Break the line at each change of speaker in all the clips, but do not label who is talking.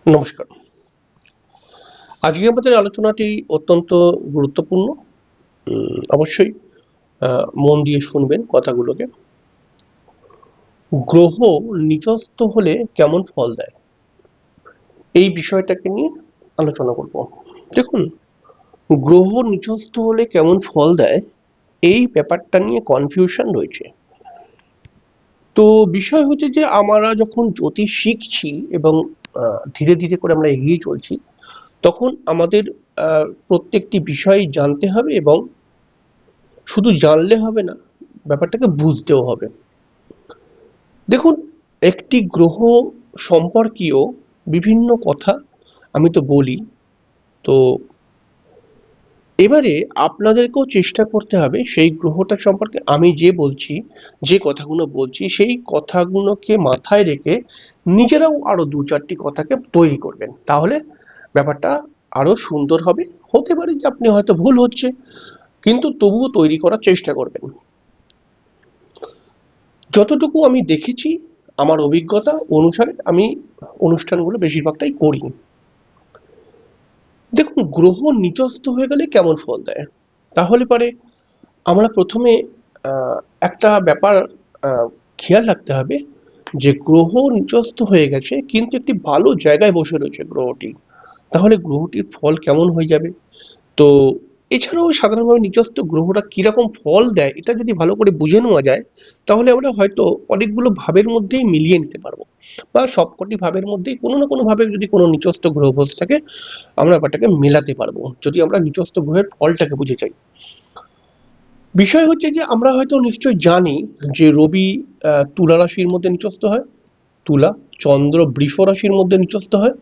নমস্কার। আজকে আমাদের আলোচনাটি অত্যন্ত গুরুত্বপূর্ণ। অবশ্যই মন দিয়ে শুনবেন কথাগুলোকে। গ্রহ নিচস্থ হলে কেমন ফল দেয়? এই বিষয়টাকে নিয়ে আলোচনা করব। দেখুন, গ্রহ নিচস্থ হলে কেমন ফল দেয়, এই ব্যাপারটা নিয়ে কনফিউশন রয়েছে। তো বিষয় হচ্ছে যে আমরা যখন জ্যোতিষ শিখছি এবং ধীরে ধীরে করে আমরা এগিয়ে চলছি, তখন আমাদের প্রত্যেকটি বিষয় জানতে হবে এবং শুধু জানলে হবে না, ব্যাপারটাকে বুঝতেও হবে। দেখুন, একটি গ্রহ সম্পর্কীয় বিভিন্ন কথা আমি তো বলি। তো এবারে আপনাদেরকেও চেষ্টা করতে হবে সেই গ্রহটা সম্পর্কে আমি যে বলছি, যে কথাগুলো বলছি সেই কথাগুলোকে মাথায় রেখে নিজেরাও আরো দু চারটি কথাকে তৈরি করবেন। তাহলে ব্যাপারটা আরো সুন্দর হবে। হতে পারে যে আপনি হয়তো ভুল হচ্ছে, কিন্তু তবুও তৈরি করার চেষ্টা করবেন। যতটুকু আমি দেখেছি, আমার অভিজ্ঞতা অনুসারে আমি অনুষ্ঠানগুলো বেশিরভাগটাই করি। দেখুন, গ্রহ নিচস্থ হয়ে গেলে কেমন ফল দেয়, তাহলে পরে আমরা প্রথমে একটা ব্যাপার আহ, খেয়াল রাখতে হবে যে গ্রহ নিচস্থ হয়ে গেছে কিন্তু একটি ভালো জায়গায় বসে রয়েছে গ্রহটি, তাহলে গ্রহটির ফল কেমন হয়ে যাবে। তো এছাড়াও সাধারণভাবে নিচস্থ গ্রহরা কিরকম ফল দেয় এটা যদি ভালো করে বুঝে নেওয়া যায়, তাহলে আমরা হয়তো অনেকগুলো ভাবের মধ্যেই মিলিয়ে নিতে পারবো, বা সবকটি ভাবের মধ্যেই কোনো না কোনো ভাবে যদি কোনো নিচস্থ গ্রহ বসে থাকে, আমরা ব্যাপারটাকে মেলাতে পারবো যদি আমরা নিচস্থ গ্রহের ফলটাকে বুঝে চাই। বিষয় হচ্ছে যে আমরা হয়তো নিশ্চয় জানি যে রবি তুলা রাশির মধ্যে নিচস্থ হয়, তুলা। চন্দ্র বৃষ রাশির মধ্যে নিচস্থ হয়,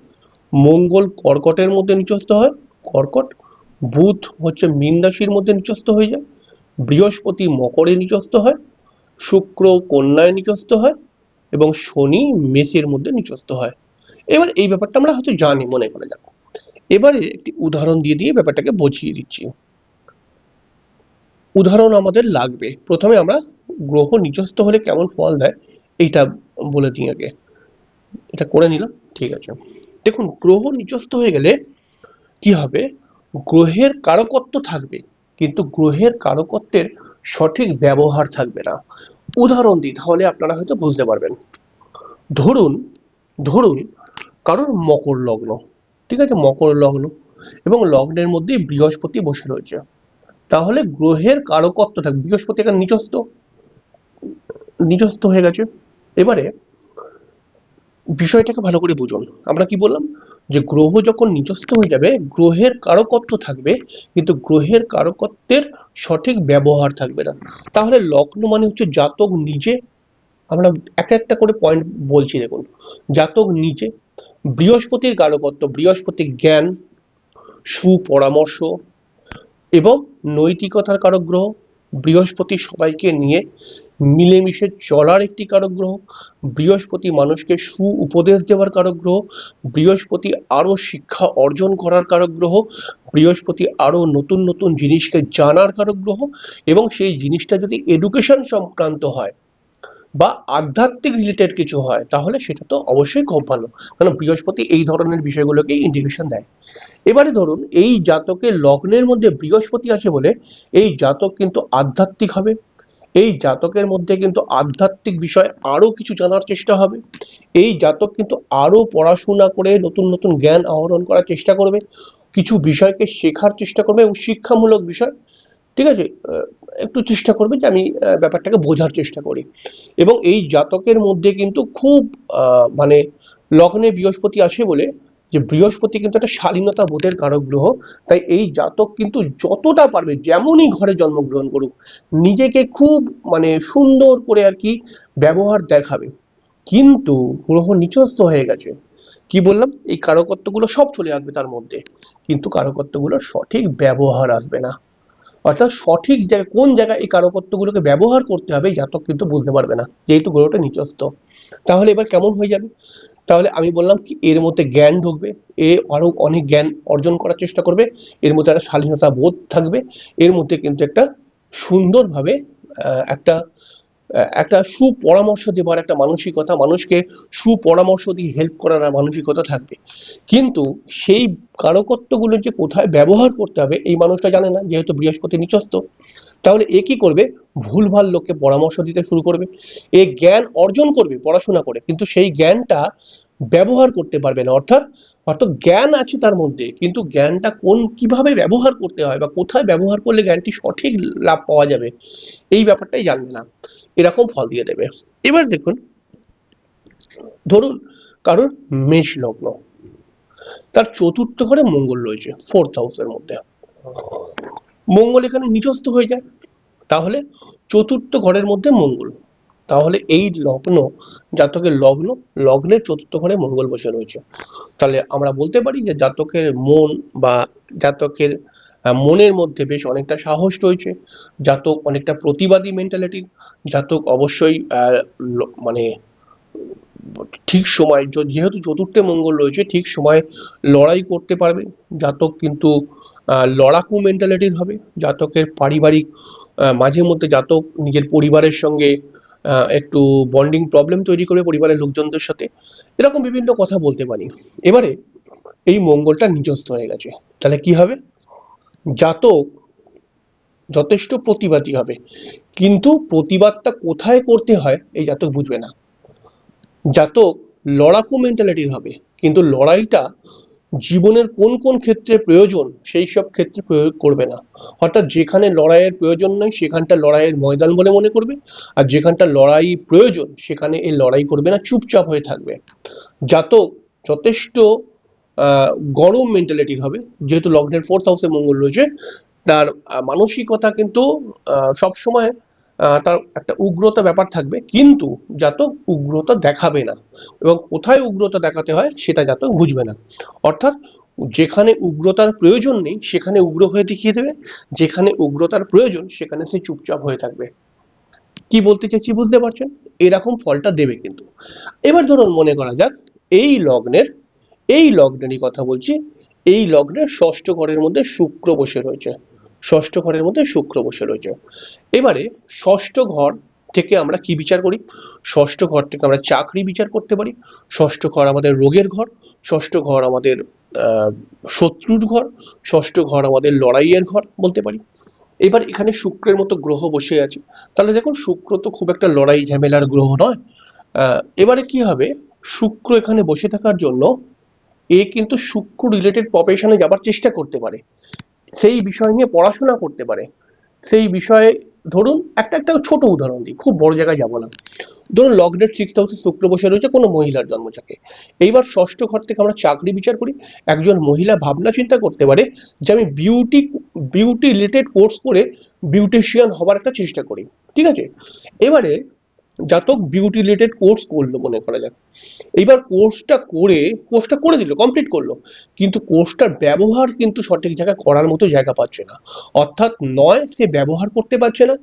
মঙ্গল কর্কটের মধ্যে নিচস্থ হয়, কর্কট। বুধ হচ্ছে মীন রাশির মধ্যে নিচস্থ হয়ে যায়, বৃহস্পতি মকরে নিচস্থ হয়, শুক্র কন্যায় নিচস্থ হয় এবং শনি মেষের মধ্যে নিচস্থ হয়। এবার এই ব্যাপারটা আমরা হয়তো জানি, মনে করা যাক। এবারে একটি উদাহরণ দিয়ে দিয়ে ব্যাপারটাকে বুঝিয়ে দিচ্ছি। উদাহরণ আমাদের লাগবে। প্রথমে আমরা গ্রহ নিচস্থ হলে কেমন ফল দেয় এইটা বলে দিই আগে। এটা করে নিলাম, ঠিক আছে। দেখুন, গ্রহ নিচস্থ হয়ে গেলে কি হবে, গ্রহের কারকত্ব থাকবে কিন্তু গ্রহের কারকত্বের সঠিক ব্যবহার থাকবে না। উদাহরণ দিই, তাহলে আপনারা হয়তো বুঝতে পারবেন। ধরুন ধরুন কারোর মকর লগ্ন, ঠিক আছে, মকর লগ্ন, এবং লগ্নের মধ্যে বৃহস্পতি বসে রয়েছে। তাহলে গ্রহের কারকত্ব থাকবে, বৃহস্পতি এখানে নিচস্থ নিচস্থ হয়ে গেছে। এবারে বিষয়টাকে ভালো করে বুঝুন। আমরা কি বললাম, যে গ্রহ যখন নিচস্থ হয়ে যাবে গ্রহের কারকত্ব থাকবে কিন্তু গ্রহের কারকত্বের সঠিক ব্যবহার থাকবে না। তাহলে লগ্ন মানে হচ্ছে জাতক নিজে। আমরা একটা একটা করে পয়েন্ট বলছি, দেখুন। জাতক নিজে, বৃহস্পতির কারকত্ব, বৃহস্পতি জ্ঞান, সুপরামর্শ এবং নৈতিকতার কারক গ্রহ। বৃহস্পতি সবাইকে নিয়ে মিলেমিশে চলার একটি কারক গ্রহ। বৃহস্পতি মানুষকে সু উপদেশ দেওয়ার কারক গ্রহ। বৃহস্পতি আরো শিক্ষা অর্জন করার কারক গ্রহ। বৃহস্পতি আরো নতুন নতুন জিনিসকে জানার কারক গ্রহ। এবং সেই জিনিসটা যদি এডুকেশন সংক্রান্ত হয় বা আধ্যাত্মিক রিলেটেড কিছু হয়, তাহলে সেটা তো অবশ্যই খুব ভালো, কারণ বৃহস্পতি এই ধরনের বিষয়গুলোকে ইন্ডিকেশন দেয়। এবারে ধরুন এই জাতকের লগ্নের মধ্যে বৃহস্পতি আছে বলে এই জাতক কিন্তু আধ্যাত্মিক হবে, এই জাতকের মধ্যে কিন্তু আধ্যাত্মিক বিষয় আরো কিছু জানার চেষ্টা হবে, এই জাতক কিন্তু আরো পড়াশোনা করে নতুন নতুন জ্ঞান আহরণ করার চেষ্টা করবে, কিছু বিষয়কে শেখার চেষ্টা করবে এবং শিক্ষামূলক বিষয়, ঠিক আছে, একটু চেষ্টা করবে যে আমি ব্যাপারটাকে বোঝার চেষ্টা করি। এবং এই জাতকের মধ্যে কিন্তু খুব মানে লগ্নে বৃহস্পতি আছে বলে, যে বৃহস্পতি কিন্তু একটা শালীনতা বোধের কারক গ্রহ। তাই এই জাতক কিন্তু যতটা পারবে, যেমনই ঘরে জন্মগ্রহণ করুক, নিজেকে খুব মানে সুন্দর করে আর কি ব্যবহার দেখাবে। কিন্তু গ্রহ নিচস্থ হয়ে গেছে, কি বললাম, এই কারকত্বগুলো সব চলে আসবে তার মধ্যে, কিন্তু কারকত্বগুলোর সঠিক ব্যবহার আসবে না। অর্থাৎ সঠিক জায়গায় কোন জায়গায় এই কারকত্বগুলোকে ব্যবহার করতে হবে জাতক কিন্তু বলতে পারবে না, যেহেতু গ্রহটা নিচস্থ। তাহলে এবার কেমন হয়ে যাবে, তাহলে আমি বললাম কি এর মধ্যে জ্ঞান ঢুকবে, এ আরো অনেক জ্ঞান অর্জন করার চেষ্টা করবে, এর মধ্যে একটা শালীনতা বোধ থাকবে, এর মধ্যে কিন্তু একটা সুন্দরভাবে একটা একটা সুপরামর্শ দেবার একটা মানসিকতা, মানুষকে সুপরামর্শ দিয়ে হেল্প করার মানসিকতা থাকবে, কিন্তু সেই কারকত্বগুলো যে কোথায় ব্যবহার করতে হবে এই মানুষটা জানে না, যেহেতু বৃহস্পতি নিচস্থ। তাহলে এ কি করবে? ভুলভাল লোককে পরামর্শ দিতে শুরু করবে। এ জ্ঞান অর্জন করবে পড়াশোনা করে, কিন্তু সেই জ্ঞানটা ব্যবহার করতে পারবে না। অর্থাৎ অর্থাৎ জ্ঞান আছে তার মধ্যে, কিন্তু জ্ঞানটা কিভাবে ব্যবহার করতে হয় বা কোথায় ব্যবহার করলে জ্ঞানটি সঠিক লাভ পাওয়া যাবে এই ব্যাপারটাই জানবে না, এরকম ফল দিয়ে দেবে। এবার দেখুন, ধরুন কারোর মেষ লগ্ন, তার চতুর্থ ঘরে মঙ্গল রয়েছে, ফোর্থ হাউসের মধ্যে মঙ্গল এখানে নিচস্থ হয়ে যায়। তাহলে চতুর্থ ঘরের মধ্যে মঙ্গল, তাহলে এই লগ্ন, জাতকের লগ্ন, লগ্নের চতুর্থ ঘরে মঙ্গল বসে রয়েছে। তাহলে আমরা বলতে পারি যে জাতকের মন বা জাতকের মনের মধ্যে বেশ অনেকটা সাহস রয়েছে, জাতক অনেকটা প্রতিবাদী মেন্টালিটির, জাতক অবশ্যই মানে ঠিক সময়, যেহেতু চতুর্থে মঙ্গল রয়েছে, ঠিক সময় লড়াই করতে পারবে। জাতক কিন্তু লড়াকু মেন্টালিটির হবে। জাতকের পারিবারিক মাঝে মধ্যে জাতক নিজের পরিবারের সঙ্গে একটু বন্ডিং প্রবলেম তৈরি করে পরিবারের লোকজনদের সাথে, এরকম বিভিন্ন কথা বলতে পারি। এবারে এই মঙ্গলটা নিচস্থ হয়ে গেছে, তাহলে কি হবে? জাতক যথেষ্ট প্রতিবাদী হবে, কিন্তু প্রতিবাদটা কোথায় করতে হয় এই জাতক বুঝবে না। জাতক লড়াকু মেন্টালিটির হবে, কিন্তু লড়াইটা জীবনের কোন কোন ক্ষেত্রে প্রয়োজন সেই সব ক্ষেত্রে প্রয়োগ করবে না। অর্থাৎ যেখানে লড়াইয়ের প্রয়োজন নয় সেখানটা লড়াইয়ের ময়দান বলে মনে করবে, আর যেখানটা লড়াই প্রয়োজন সেখানে এই লড়াই করবে না, চুপচাপ হয়ে থাকবে। জাতক যথেষ্ট গরম মেন্টালিটির হবে, যেহেতু লগ্নের ফোর্থ হাউসে মঙ্গল রয়েছে। তার মানসিকতা কিন্তু সবসময় তার একটা উগ্রতা ব্যাপার থাকবে, কিন্তু জাতক উগ্রতা দেখাবে না, এবং কোথায় উগ্রতা দেখাতে হয় সেটা জাতক বুঝবে না। অর্থাৎ যেখানে উগ্রতার প্রয়োজন নেই সেখানে উগ্র হয়ে দেখিয়ে দেবে, যেখানে উগ্রতার প্রয়োজন সেখানে সে চুপচাপ হয়ে থাকবে। কি বলতে চাইছি বুঝতে পারছেন? এরকম ফলটা দেবে কিন্তু। এবার ধরুন মনে করা যাক এই লগ্নের, এই লগ্নেরই কথা বলছি, এই লগ্নের ষষ্ঠ ঘরের মধ্যে শুক্র বসে রয়েছে, ষষ্ঠ ঘরের মধ্যে শুক্র বসে রয়েছে। এবারে ষষ্ঠ ঘর থেকে আমরা কি বিচার করি? ষষ্ঠ ঘর থেকে আমরা চাকরি বিচার করতে পারি, ষষ্ঠ ঘর আমাদের রোগের ঘর, ষষ্ঠ ঘর আমাদের শত্রুর ঘর, ষষ্ঠ ঘর আমাদের লড়াইয়ের ঘর বলতে পারি। এবার এখানে শুক্রের মতো গ্রহ বসে আছে, তাহলে দেখুন শুক্র তো খুব একটা লড়াই ঝামেলার গ্রহ নয়। এবারে কি হবে? শুক্র এখানে বসে থাকার জন্য এ কিন্তু শুক্র রিলেটেড প্রফেশনে যাবার চেষ্টা করতে পারে, সেই বিষয় নিয়ে পড়াশোনা করতে পারে, সেই বিষয়ে। ধরুন একটা একটা ছোট উদাহরণ দিই, খুব বড় জায়গায় যাবো না। ধরুন লগ্নের সিক্সথ হাউসে শুক্র বসে রয়েছে কোনো মহিলার জন্মছকে। এইবার ষষ্ঠ ঘর থেকে আমরা চাকরি বিচার করি। একজন মহিলা ভাবনা চিন্তা করতে পারে যে আমি বিউটি রিলেটেড কোর্স করে বিউটিশিয়ান হবার একটা চেষ্টা করি, ঠিক আছে? এবারে জাতক বিউটি রিলেটেড কোর্স করলো মনে করা যাক। এইবার কোর্সটা করে দিল, কমপ্লিট করলো, কিন্তু কোর্সটার ব্যবহার কিন্তু সঠিক জায়গায় করার মতো জায়গা পাচ্ছে না। অর্থাৎ নয় সে ব্যবহার করতে পারছে না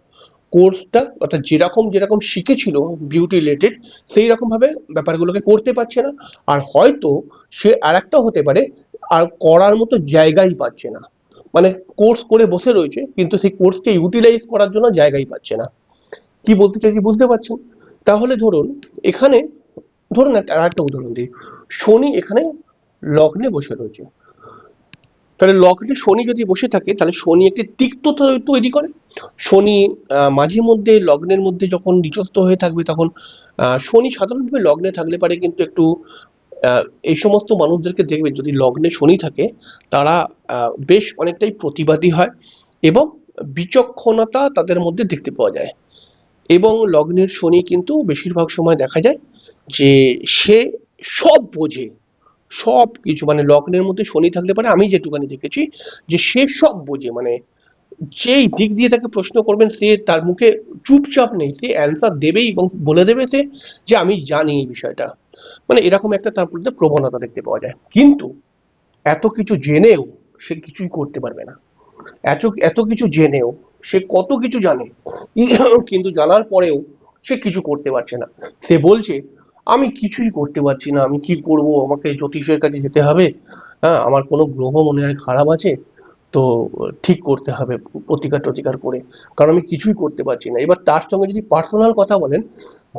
কোর্সটা, অর্থাৎ যেরকম যেরকম শিখেছিল বিউটি রিলেটেড সেই রকম ভাবে ব্যাপারগুলোকে করতে পারছে না। আর হয়তো সে আরেকটা হতে পারে, আর করার মতো জায়গাই পাচ্ছে না, মানে কোর্স করে বসে রয়েছে কিন্তু সেই কোর্সকে ইউটিলাইজ করার জন্য জায়গাই পাচ্ছে না। কি বলতে চাইছি বুঝতে পারছেন? তাহলে ধরুন এখানে, ধরুন আরেকটা উদাহরণ দিই, শনি এখানে লগ্নে বসে রয়েছে। তাহলে লগ্নে শনি যদি বসে থাকে তাহলে শনি একটি তিক্ততা তৈরি করে। শনি মাঝে মধ্যে লগ্নের মধ্যে যখন নিচস্থ হয়ে থাকবে তখন শনি সাধারণভাবে লগ্নে থাকলে পারে কিন্তু একটু এই সমস্ত মানুষদেরকে দেখবেন যদি লগ্নে শনি থাকে তারা বেশ অনেকটাই প্রতিবাদী হয়, এবং বিচক্ষণতা তাদের মধ্যে দেখতে পাওয়া যায়। এবং লগ্নের শনি কিন্তু বেশিরভাগ সময় দেখা যায় যে সে সব বোঝে, সব কিছু, মানে লগ্নের মধ্যে শনি থাকলে পারে আমি যেটুকানি দেখেছি যে সে সব বোঝে, মানে যেই দিক দিয়ে তাকে প্রশ্ন করবেন সে তার মুখে চুপচাপ নেই, সে অ্যান্সার দেবেই এবং বলে দেবে সে যে আমি জানি এই বিষয়টা, মানে এরকম একটা তার মধ্যে প্রবণতা দেখতে পাওয়া যায়। কিন্তু এত কিছু জেনেও সে কিছুই করতে পারবে না। এত এত কিছু জেনেও সে কত কিছু জানে, কিন্তু জানার পরেও সে কিছু করতে পারছে না। সে বলছে আমি কিছুই করতে পারছি না, আমি কি করব, আমাকে জ্যোতিষের কাছে যেতে হবে, হ্যাঁ আমার কোনো গ্রহ মনে হয় খারাপ আছে, তো ঠিক করতে হবে প্রতিকার টতিকার করে, কারণ আমি কিছুই করতে পারছি না। এবার তার সঙ্গে যদি পার্সোনাল কথা বলেন,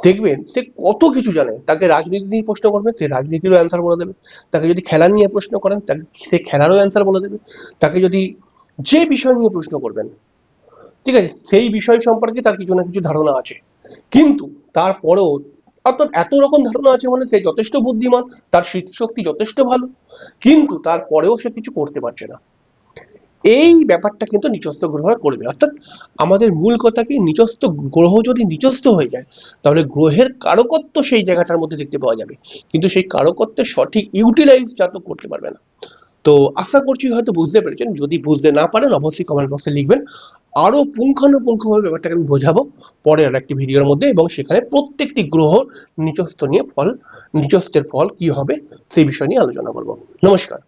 দেখবেন সে কত কিছু জানে। তাকে রাজনীতি নিয়ে প্রশ্ন করবেন, সে রাজনীতিরও অ্যান্সার বলে দেবে। তাকে যদি খেলা নিয়ে প্রশ্ন করেন, তাকে সে খেলারও অ্যান্সার বলে দেবে। তাকে যদি যে বিষয় নিয়ে প্রশ্ন করবেন, ঠিক আছে, সেই বিষয় সম্পর্কে তার কিছু না কিছু ধারণা আছে। কিন্তু তারপরেও, অর্থাৎ এত রকম ধারণা আছে মানে সে যথেষ্ট বুদ্ধিমান, তার স্মৃতিশক্তি যথেষ্ট ভালো, কিন্তু তারপরেও সে কিছু করতে পারছে না। এই ব্যাপারটা কিন্তু নিচস্থ গ্রহ করবে। অর্থাৎ আমাদের মূল কথা কি, নিচস্থ গ্রহ যদি নিচস্থ হয়ে যায়, তাহলে গ্রহের কারকত্ব সেই জায়গাটার মধ্যে দেখতে পাওয়া যাবে, কিন্তু সেই কারকত্বের সঠিক ইউটিলাইজ জাতক করতে পারবে না। তো আশা করছি হয়তো বুঝতে পেরেছেন। যদি বুঝতে না পারেন অবশ্যই কমেন্ট বক্সে লিখবেন, আরো পুঙ্খানুপুঙ্খভাবে ব্যাপারটাকে আমি বোঝাবো পরে আর একটি ভিডিওর মধ্যে, এবং সেখানে প্রত্যেকটি গ্রহ নিচস্থ নিয়ে ফল, নিচস্থের ফল কি হবে সেই বিষয় নিয়ে আলোচনা করব। নমস্কার।